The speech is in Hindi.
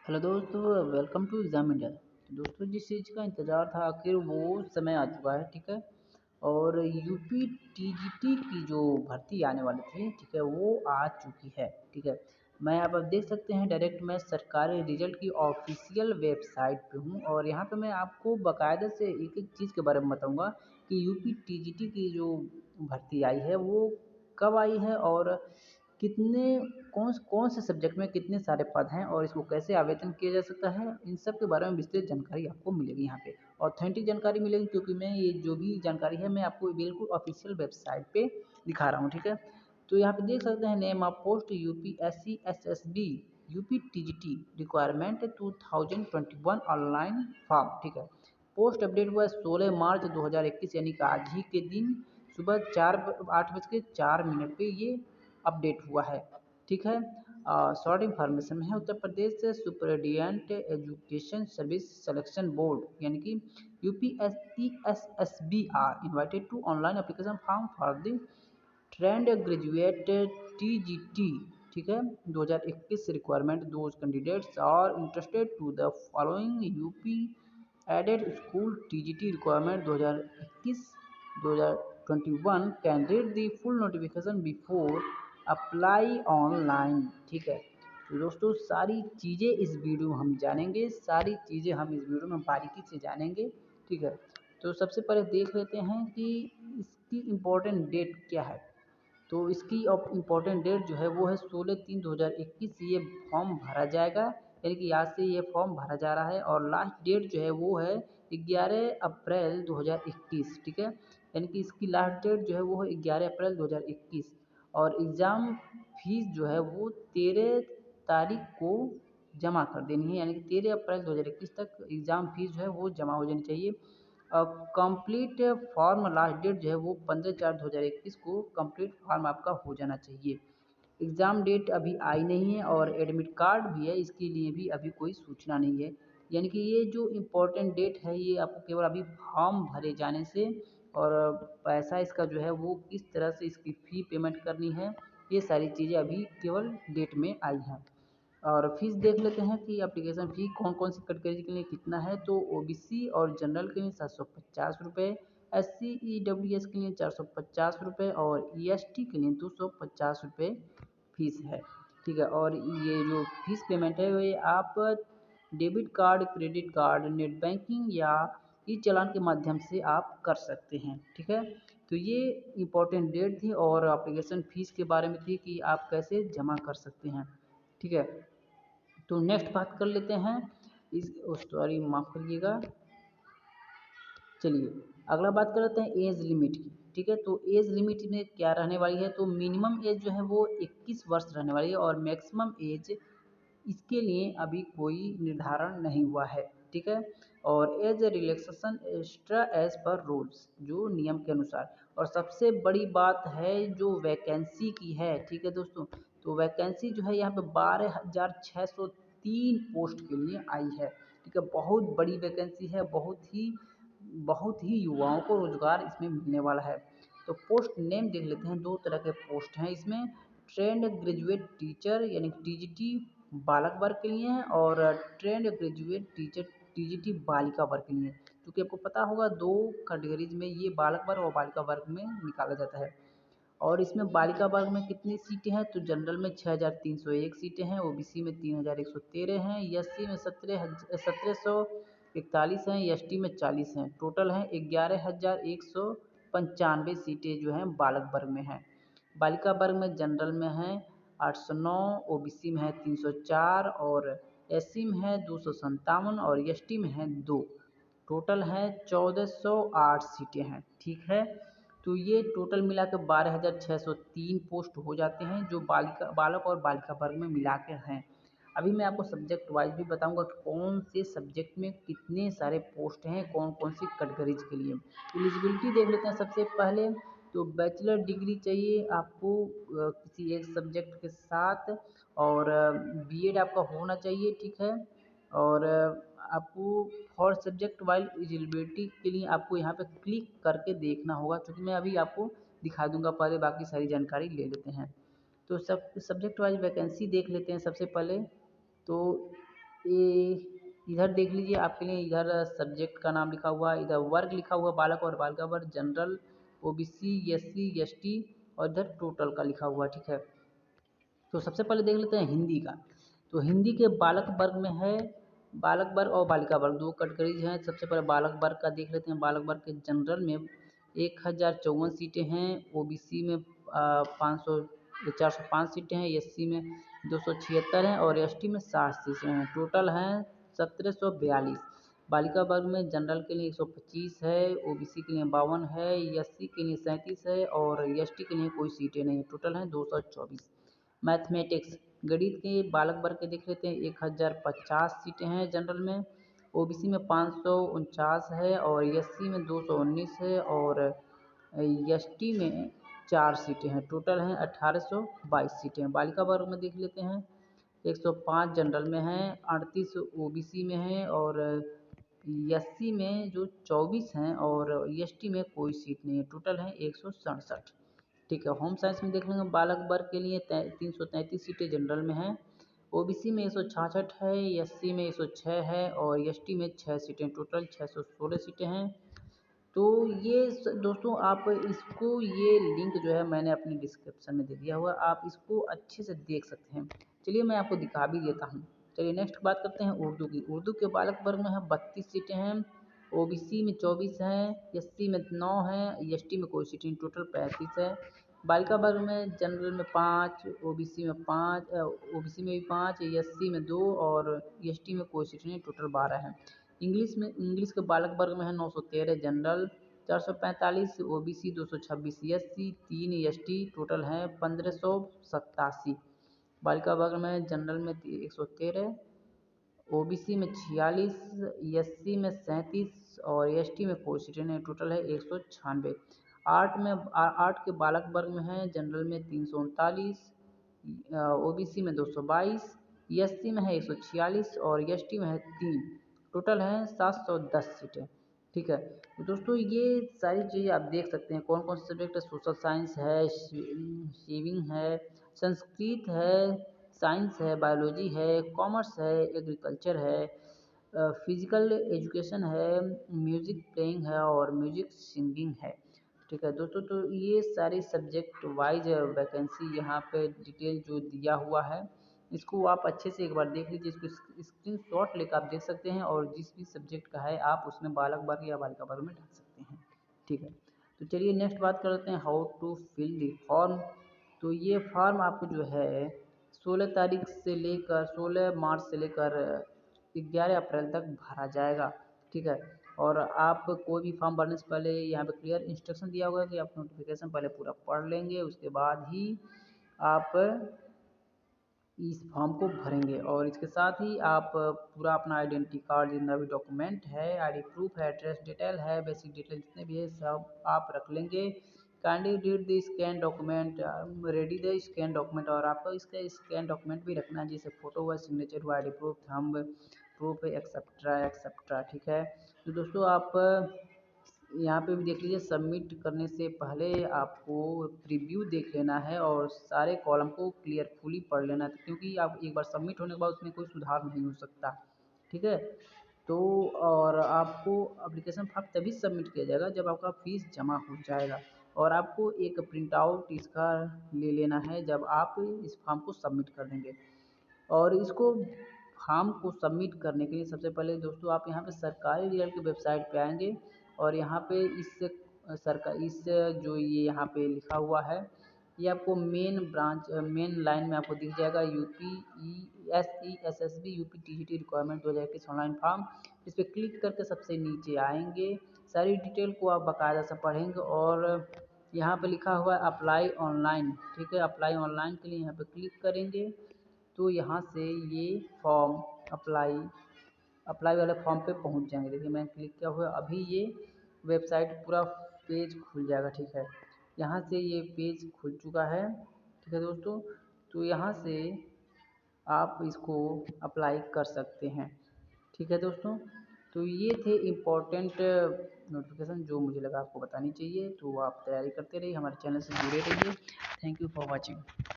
हेलो दोस्तों, वेलकम टू एग्ज़ाम इंडिया। तो दोस्तों, जिस चीज़ का इंतज़ार था आखिर वो समय आ चुका है, ठीक है। और यूपी टीजीटी की जो भर्ती आने वाली थी, ठीक है, वो आ चुकी है, ठीक है। मैं यहाँ पर देख सकते हैं, डायरेक्ट मैं सरकारी रिजल्ट की ऑफिशियल वेबसाइट पे हूँ और यहाँ पे मैं आपको बाकायदा से एक एक चीज़ के बारे में बताऊँगा कि यूपी टीजीटी की जो भर्ती आई है वो कब आई है और कितने कौन कौन से सब्जेक्ट में कितने सारे पद हैं और इसको कैसे आवेदन किया जा सकता है, इन सब के बारे में विस्तृत जानकारी आपको मिलेगी यहाँ पे। ऑथेंटिक जानकारी मिलेगी क्योंकि मैं ये जो भी जानकारी है मैं आपको बिल्कुल ऑफिशियल वेबसाइट पे दिखा रहा हूँ, ठीक है। तो यहाँ पे देख सकते हैं, name of post UPSC SSB UP TGT requirement 2021 online form, ठीक है। पोस्ट अपडेट हुआ 16 मार्च 2021 यानी कि आज ही के दिन सुबह 8:04 पे ये अपडेट हुआ है, ठीक है। शॉर्ट इन्फॉर्मेशन में है, उत्तर प्रदेश से superintendent education service selection board यानी कि UPSC SSB are invited to online application form for the trained graduate TGT, ठीक है। 2021 requirement those candidates are interested to the following UP aided school TGT requirement 2021 can read the full notification before apply online, ठीक है। तो दोस्तों, सारी चीज़ें इस वीडियो में हम जानेंगे, सारी चीज़ें हम इस वीडियो में बारीकी से जानेंगे, ठीक है। तो सबसे पहले देख लेते हैं कि इसकी इम्पोर्टेंट डेट क्या है। तो इसकी इम्पोर्टेंट डेट जो है वो है 16/3/2021 ये फॉर्म भरा जाएगा, यानी कि आज से ये फॉर्म भरा जा रहा है और लास्ट डेट जो है वो है 11 अप्रैल 2021, ठीक है। यानी कि इसकी लास्ट डेट जो है वो है 11 अप्रैल 2021 और एग्ज़ाम फीस जो है वो 13 तारीख को जमा कर देनी है, यानी कि 13 अप्रैल 2021 तक एग्ज़ाम फीस जो है वो जमा हो जानी चाहिए। कंप्लीट फॉर्म लास्ट डेट जो है वो 15/4/2021 को कंप्लीट फॉर्म आपका हो जाना चाहिए। एग्ज़ाम डेट अभी आई नहीं है और एडमिट कार्ड भी है, इसके लिए भी अभी कोई सूचना नहीं है। यानी कि ये जो इम्पोर्टेंट डेट है ये आपको केवल अभी फॉर्म भरे जाने से और पैसा इसका जो है वो किस तरह से इसकी फ़ी पेमेंट करनी है, ये सारी चीज़ें अभी केवल डेट में आई हैं। और फीस देख लेते हैं कि एप्लीकेशन फ़ी कौन कौन सी कैटेगरी के लिए कितना है। तो ओबीसी और जनरल के लिए 750 रुपये, एससी ईडब्ल्यूएस के लिए 450 रुपये और ईएसटी के लिए 250 रुपये फीस है, ठीक है। और ये जो फीस पेमेंट है ये आप debit card, credit card, net banking या ई चालान के माध्यम से आप कर सकते हैं, ठीक है। तो ये इम्पोर्टेंट डेट थी और एप्लीकेशन फ़ीस के बारे में थी कि आप कैसे जमा कर सकते हैं, ठीक है। तो नेक्स्ट बात कर लेते हैं इस सॉरी माफ़ करिएगा, चलिए अगला बात कर लेते हैं एज लिमिट की, ठीक है। तो एज लिमिट में क्या रहने वाली है, तो मिनिमम एज जो है वो 21 वर्ष रहने वाली है और मैक्सिमम एज इसके लिए अभी कोई निर्धारण नहीं हुआ है, ठीक है। और age relaxation extra age per rules, जो नियम के अनुसार। और सबसे बड़ी बात है जो वैकेंसी की है, ठीक है दोस्तों। तो वैकेंसी जो है यहाँ पे 12,603 पोस्ट के लिए आई है, ठीक है। बहुत बड़ी वैकेंसी है, बहुत ही युवाओं को रोजगार इसमें मिलने वाला है। तो पोस्ट नेम देख लेते हैं, दो तरह के पोस्ट हैं इसमें। ट्रेंड ग्रेजुएट टीचर यानी कि टीजीटी बालक वर्ग के लिए है और ट्रेंड ग्रेजुएट टीचर टीजीटी बालिका वर्ग के लिए। क्योंकि आपको पता होगा दो कैटेगरीज में ये बालक वर्ग और बालिका वर्ग में निकाला जाता है। और इसमें बालिका वर्ग में कितनी सीटें हैं, तो जनरल में 6,301 सीटें हैं, ओबीसी में 3,113 हैं, एससी में 1741 हैं, एसटी में 40 हैं। टोटल हैं 11,195 सीटें जो हैं बालक वर्ग में हैं। बालिका वर्ग में जनरल में है 809, ओबीसी में है 304 और एससी में है 257 और एसटी में है 2। टोटल है 1408 सीटें हैं, ठीक है। तो ये टोटल मिला के 12,603 पोस्ट हो जाते हैं जो बालक और बालिका वर्ग में मिला के हैं। अभी मैं आपको सब्जेक्ट वाइज भी बताऊंगा कि कौन से सब्जेक्ट में कितने सारे पोस्ट हैं, कौन कौन सी कैटेगरीज के लिए। एलिजिबिलिटी देख लेते हैं सबसे पहले। तो बैचलर डिग्री चाहिए आपको किसी एक सब्जेक्ट के साथ और बीएड आपका होना चाहिए, ठीक है। और आपको फॉर सब्जेक्ट वाइज एलिजिबिलिटी के लिए आपको यहाँ पे क्लिक करके देखना होगा, क्योंकि मैं अभी आपको दिखा दूंगा, पहले बाकी सारी जानकारी ले लेते हैं। तो सब सब्जेक्ट वाइज वैकेंसी देख लेते हैं सबसे पहले। तो ये इधर देख लीजिए आपके लिए, इधर सब्जेक्ट का नाम लिखा हुआ है, इधर वर्ग लिखा हुआ बालक और बालिका वर्ग, जनरल, ओबीसी, एससी, एसटी, और इधर टोटल का लिखा हुआ, ठीक है। तो सबसे पहले देख लेते हैं हिंदी का। तो हिंदी के बालक वर्ग में है, बालक वर्ग और बालिका वर्ग दो कैटेगरीज हैं। सबसे पहले बालक वर्ग का देख लेते हैं। बालक वर्ग के जनरल में 1054 सीटें हैं, ओबीसी में 405 सीटें हैं, एससी में 276 हैं और एसटी में 60 सीटें हैं। टोटल हैं 1742। बालिका वर्ग में जनरल के लिए 125 है, ओबीसी के लिए 52 है, एससी के लिए 37 है और एसटी के लिए कोई सीटें नहीं है। टोटल हैं 224। मैथमेटिक्स गणित के बालक वर्ग के देख लेते हैं। 1050 सीटें हैं जनरल में, ओबीसी में 549 है और एससी में 219 है और एसटी में 4 सीटें हैं। टोटल हैं 1822 सीटें। बालिका वर्ग में देख लेते हैं। 105 जनरल में है, 38 ओबीसी में है और एससी में जो 24 हैं और एसटी में कोई सीट नहीं है। टोटल है 167, ठीक है। होम साइंस में देख लेंगे। बालक वर्ग के लिए 333 सीटें जनरल में हैं, ओबीसी में 166 है, एससी में 106 है और एसटी में 6 सीटें। टोटल 616 सीटें हैं। तो ये दोस्तों आप इसको, ये लिंक जो है मैंने अपने डिस्क्रिप्शन में दे दिया हुआ, आप इसको अच्छे से देख सकते हैं। चलिए मैं आपको दिखा भी देता हूँ। चलिए नेक्स्ट बात करते हैं उर्दू की। उर्दू के बालक वर्ग में है 32 सीटें हैं, ओबीसी में 24 हैं, एससी में 9 हैं, एसटी में कोई सीटें, टोटल 35 है। बालिका वर्ग में जनरल में 5, ओबीसी में 5, ओबीसी में भी 5, एससी में 2 और एसटी में कोई सीट नहीं, टोटल 12 है। इंग्लिश के बालक वर्ग में है 913 general, 445 OBC, 226 SC, 3 ST, total हैं 1587। बालिका वर्ग में जनरल में 113, ओबीसी में 46, एससी में 37 और एसटी में कोई सीटें नहीं, टोटल है 196। आर्ट के बालक वर्ग में है जनरल में 339, ओबीसी में 222, एससी में है 146 और एसटी में है 3, टोटल है 710 सीटें, ठीक है। तो दोस्तों ये सारी चीज़ें आप देख सकते हैं। कौन कौन से सब्जेक्ट है, सोशल साइंस है, शेविंग है, संस्कृत है, साइंस है, बायोलॉजी है, कॉमर्स है, एग्रीकल्चर है, फिजिकल एजुकेशन है, म्यूज़िक प्लेइंग है और म्यूज़िक सिंगिंग है, ठीक है दोस्तों। तो ये सारी सब्जेक्ट वाइज वैकेंसी यहाँ पे डिटेल जो दिया हुआ है, इसको आप अच्छे से एक बार देख लीजिए। इसको स्क्रीनशॉट लेकर आप देख सकते हैं और जिस भी सब्जेक्ट का है आप उसमें बालक वर्ग या बालिका वर्ग में डाल सकते हैं, ठीक है। तो चलिए नेक्स्ट बात करते हैं how to fill the form. तो ये फॉर्म आपको जो है 16 मार्च से लेकर 11 अप्रैल तक भरा जाएगा, ठीक है। और आप कोई भी फॉर्म भरने से पहले यहाँ पे क्लियर इंस्ट्रक्शन दिया हुआ है कि आप नोटिफिकेशन पहले पूरा पढ़ लेंगे, उसके बाद ही आप इस फॉर्म को भरेंगे। और इसके साथ ही आप पूरा अपना आइडेंटिटी कार्ड, जितना भी डॉक्यूमेंट है, आईडी प्रूफ है, एड्रेस डिटेल है, बेसिक डिटेल जितने भी है सब आप रख लेंगे। Kindly read the scan document, ready the scan document, और आपको इसका स्कैन डॉक्यूमेंट भी रखना है, जैसे फोटो हुआ, सिग्नेचर हुआ, ID proof, thumb proof, etcetera etcetera, ठीक है। तो दोस्तों आप यहाँ पे भी देख लीजिए, सबमिट करने से पहले आपको प्रीव्यू देख लेना है और सारे कॉलम को क्लियरफुली पढ़ लेना है, क्योंकि आप एक बार सबमिट होने के बाद उसमें कोई सुधार नहीं हो सकता, ठीक है। तो और आपको एप्लीकेशन फॉर्म तभी सबमिट किया जाएगा जब आपका फीस जमा हो जाएगा, और आपको एक प्रिंट आउट इसका ले लेना है जब आप इस फॉर्म को सबमिट कर देंगे। और इसको फॉर्म को सबमिट करने के लिए सबसे पहले दोस्तों आप यहाँ पे सरकारी रिजल्ट की वेबसाइट पे आएंगे और यहाँ पे इस जो ये यहाँ पे लिखा हुआ है, ये आपको मेन लाइन में आपको दिख जाएगा, UPSC UP TGT requirement 2021 online form. इस पर क्लिक करके सबसे नीचे आएंगे, सारी डिटेल को आप बाकायदा से पढ़ेंगे और यहाँ पे लिखा हुआ है अप्लाई ऑनलाइन, ठीक है। अप्लाई ऑनलाइन के लिए यहाँ पे क्लिक करेंगे तो यहाँ से ये फॉर्म अप्लाई वाले फॉर्म पे पहुँच जाएंगे। देखिए मैंने क्लिक किया हुआ, अभी ये वेबसाइट पूरा पेज खुल जाएगा, ठीक है। यहाँ से ये पेज खुल चुका है, ठीक है दोस्तों। तो यहाँ से आप इसको अप्लाई कर सकते हैं, ठीक है दोस्तों। तो ये थे इम्पोर्टेंट नोटिफिकेशन जो मुझे लगा आपको बतानी चाहिए। तो आप तैयारी करते रहिए, हमारे चैनल से जुड़े रहिए। Thank you for watching.